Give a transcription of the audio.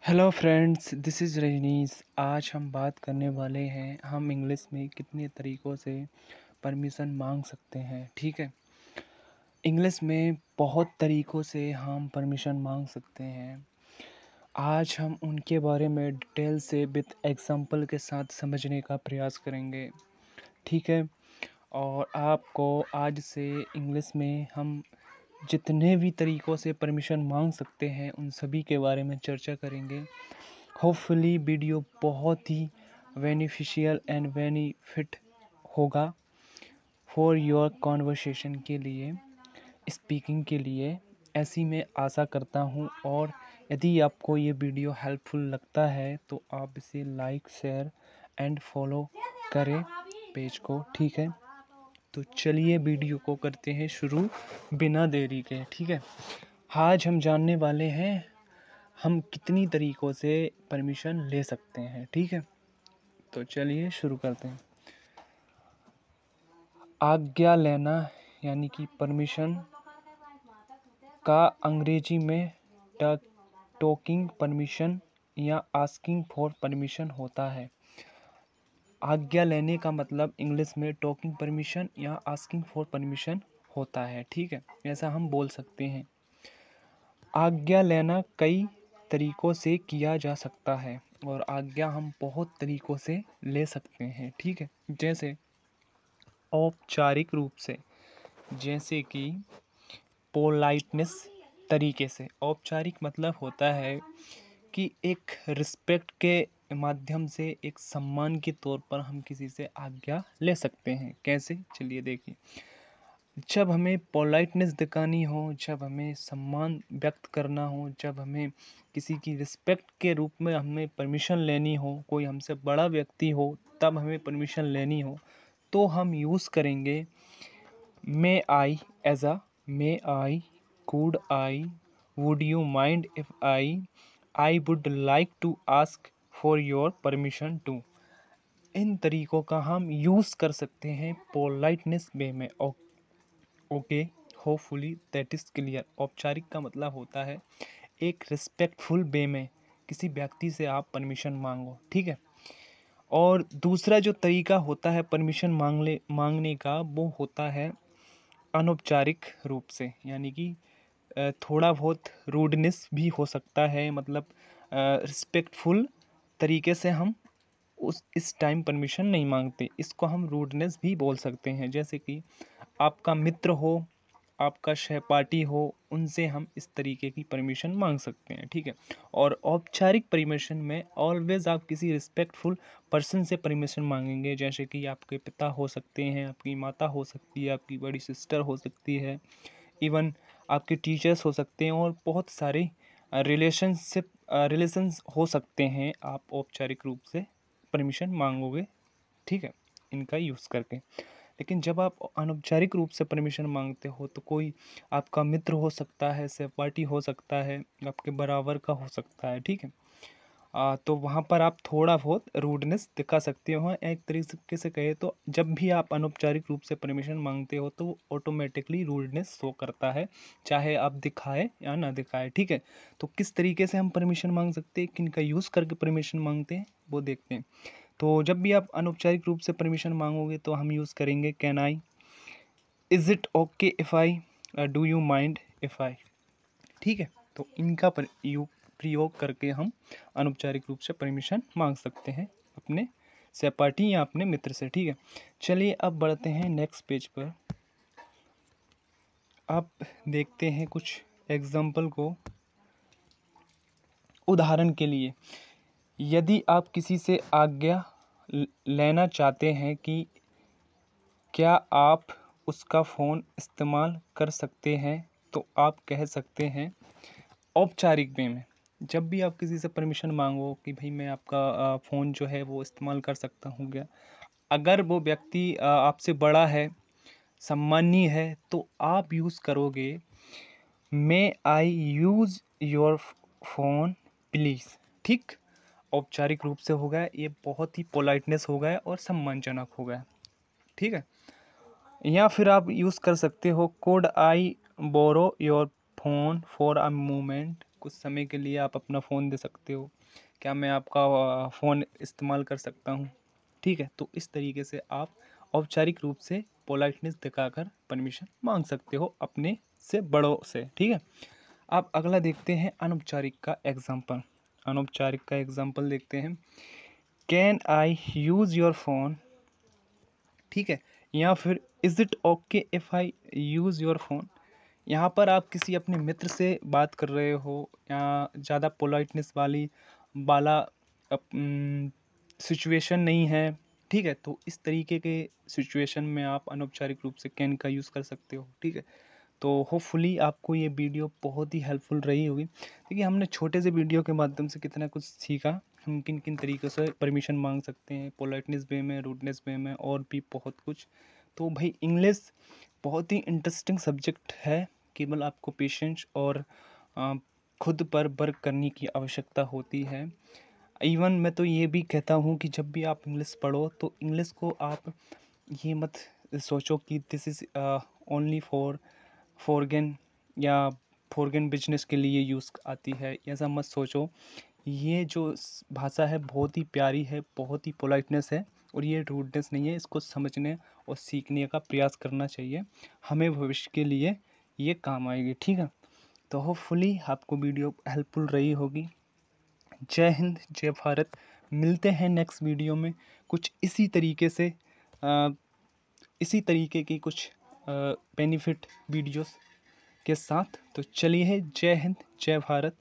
Hello friends, this is Rajneesh. आज हम बात करने वाले हैं हम इंग्लिश में कितने तरीक़ों से परमिशन मांग सकते हैं। ठीक है, इंग्लिश में बहुत तरीक़ों से हम परमिशन मांग सकते हैं। आज हम उनके बारे में डिटेल से विद एग्जांपल के साथ समझने का प्रयास करेंगे। ठीक है, और आपको आज से इंग्लिश में हम जितने भी तरीक़ों से परमिशन मांग सकते हैं उन सभी के बारे में चर्चा करेंगे। होपफुली वीडियो बहुत ही बेनिफिशियल एंड बेनिफिट होगा फॉर योर कॉन्वर्सेशन के लिए, स्पीकिंग के लिए, ऐसी मैं आशा करता हूँ। और यदि आपको ये वीडियो हेल्पफुल लगता है तो आप इसे लाइक, शेयर एंड फॉलो करें पेज को। ठीक है, तो चलिए वीडियो को करते हैं शुरू बिना देरी के। ठीक है, आज हम जानने वाले हैं हम कितनी तरीक़ों से परमिशन ले सकते हैं। ठीक है, तो चलिए शुरू करते हैं। आज्ञा लेना यानी कि परमिशन का अंग्रेजी में टॉकिंग परमिशन या आस्किंग फॉर परमिशन होता है। आज्ञा लेने का मतलब इंग्लिश में टॉकिंग परमिशन या आस्किंग फॉर परमिशन होता है। ठीक है, ऐसा हम बोल सकते हैं। आज्ञा लेना कई तरीक़ों से किया जा सकता है और आज्ञा हम बहुत तरीक़ों से ले सकते हैं। ठीक है, जैसे औपचारिक रूप से, जैसे कि पोलाइटनेस तरीके से। औपचारिक मतलब होता है कि एक रिस्पेक्ट के माध्यम से, एक सम्मान के तौर पर हम किसी से आज्ञा ले सकते हैं। कैसे, चलिए देखिए। जब हमें पोलाइटनेस दिखानी हो, जब हमें सम्मान व्यक्त करना हो, जब हमें किसी की रिस्पेक्ट के रूप में हमें परमिशन लेनी हो, कोई हमसे बड़ा व्यक्ति हो तब हमें परमिशन लेनी हो, तो हम यूज़ करेंगे may I as a may I, could I, would you mind if I would like to ask for your permission to. इन तरीक़ों का हम यूज़ कर सकते हैं पोलाइटनेस वे में। Okay, hopefully that is clear. औपचारिक का मतलब होता है एक रिस्पेक्टफुल वे में किसी व्यक्ति से आप परमिशन मांगो। ठीक है, और दूसरा जो तरीका होता है परमिशन मांगने का, वो होता है अनौपचारिक रूप से, यानी कि थोड़ा बहुत रूडनेस भी हो सकता है। मतलब रिस्पेक्टफुल तरीके से हम इस टाइम परमिशन नहीं मांगते, इसको हम रूडनेस भी बोल सकते हैं। जैसे कि आपका मित्र हो, आपका सहपाठी हो, उनसे हम इस तरीके की परमिशन मांग सकते हैं। ठीक है, और औपचारिक परमिशन में ऑलवेज आप किसी रिस्पेक्टफुल पर्सन से परमिशन मांगेंगे। जैसे कि आपके पिता हो सकते हैं, आपकी माता हो सकती है, आपकी बड़ी सिस्टर हो सकती है, इवन आपके टीचर्स हो सकते हैं, और बहुत सारे रिलेशंस हो सकते हैं। आप औपचारिक रूप से परमिशन मांगोगे, ठीक है, इनका यूज़ करके। लेकिन जब आप अनौपचारिक रूप से परमिशन मांगते हो तो कोई आपका मित्र हो सकता है, सहपाठी हो सकता है, आपके बराबर का हो सकता है। ठीक है, तो वहाँ पर आप थोड़ा बहुत रूडनेस दिखा सकते हो। एक तरीके से कहे तो जब भी आप अनौपचारिक रूप से परमिशन मांगते हो तो ऑटोमेटिकली रूडनेस शो करता है, चाहे आप दिखाए या ना दिखाए। ठीक है, तो किस तरीके से हम परमिशन मांग सकते हैं, किन का यूज़ करके परमिशन मांगते हैं, वो देखते हैं। तो जब भी आप अनौपचारिक रूप से परमिशन मांगोगे तो हम यूज़ करेंगे can I, is it okay if I, do you mind if आई। ठीक है, तो इनका प्रयोग करके हम अनौपचारिक रूप से परमिशन मांग सकते हैं अपने सहपाठी या अपने मित्र से। ठीक है, चलिए अब बढ़ते हैं नेक्स्ट पेज पर। आप देखते हैं कुछ एग्जाम्पल को। उदाहरण के लिए, यदि आप किसी से आज्ञा लेना चाहते हैं कि क्या आप उसका फ़ोन इस्तेमाल कर सकते हैं, तो आप कह सकते हैं औपचारिक वे में। जब भी आप किसी से परमिशन मांगो कि भाई मैं आपका फ़ोन जो है वो इस्तेमाल कर सकता हूँ क्या, अगर वो व्यक्ति आपसे बड़ा है, सम्मानीय है, तो आप यूज़ करोगे मे आई यूज़ योर फ़ोन प्लीज़। ठीक, औपचारिक रूप से हो गया, ये बहुत ही पोलाइटनेस हो गया और सम्मानजनक हो गया। ठीक है, या फिर आप यूज़ कर सकते हो could I borrow your phone for a moment कुछ समय के लिए आप अपना फ़ोन दे सकते हो, क्या मैं आपका फ़ोन इस्तेमाल कर सकता हूँ, ठीक है। तो इस तरीके से आप औपचारिक रूप से पोलाइटनेस दिखाकर परमिशन मांग सकते हो अपने से बड़ों से, ठीक है। अब अगला देखते हैं अनौपचारिक का एग्जाम्पल। अनौपचारिक का एग्जाम्पल देखते हैं, can I use your phone, ठीक है, या फिर is it okay if I use your phone. यहाँ पर आप किसी अपने मित्र से बात कर रहे हो या ज़्यादा पोलाइटनेस वाला सिचुएशन नहीं है, ठीक है। तो इस तरीके के सिचुएशन में आप अनौपचारिक रूप से कैन का यूज़ कर सकते हो, ठीक है। तो होपफुली आपको ये वीडियो बहुत ही हेल्पफुल रही होगी। देखिए, हमने छोटे से वीडियो के माध्यम से कितना कुछ सीखा, हम किन किन तरीक़ों से परमिशन मांग सकते हैं, पोलाइटनेस वे में, रूडनेस वे में, और भी बहुत कुछ। तो भाई इंग्लिश बहुत ही इंटरेस्टिंग सब्जेक्ट है, केवल आपको पेशेंस और खुद पर वर्क करने की आवश्यकता होती है। इवन मैं तो ये भी कहता हूँ कि जब भी आप इंग्लिश पढ़ो तो इंग्लिश को आप ये मत सोचो कि दिस इज़ ओनली फॉरगन या फॉरगन बिजनेस के लिए यूज़ आती है, ऐसा मत सोचो। ये जो भाषा है बहुत ही प्यारी है, बहुत ही पोलाइटनेस है, और ये रूडनेस नहीं है। इसको समझने और सीखने का प्रयास करना चाहिए, हमें भविष्य के लिए ये काम आएगी, ठीक है। तो होपफुली आपको वीडियो हेल्पफुल रही होगी। जय हिंद, जय भारत। मिलते हैं नेक्स्ट वीडियो में कुछ इसी तरीके से इसी तरीके की कुछ बेनिफिट वीडियोस के साथ। तो चलिए, जय हिंद, जय भारत।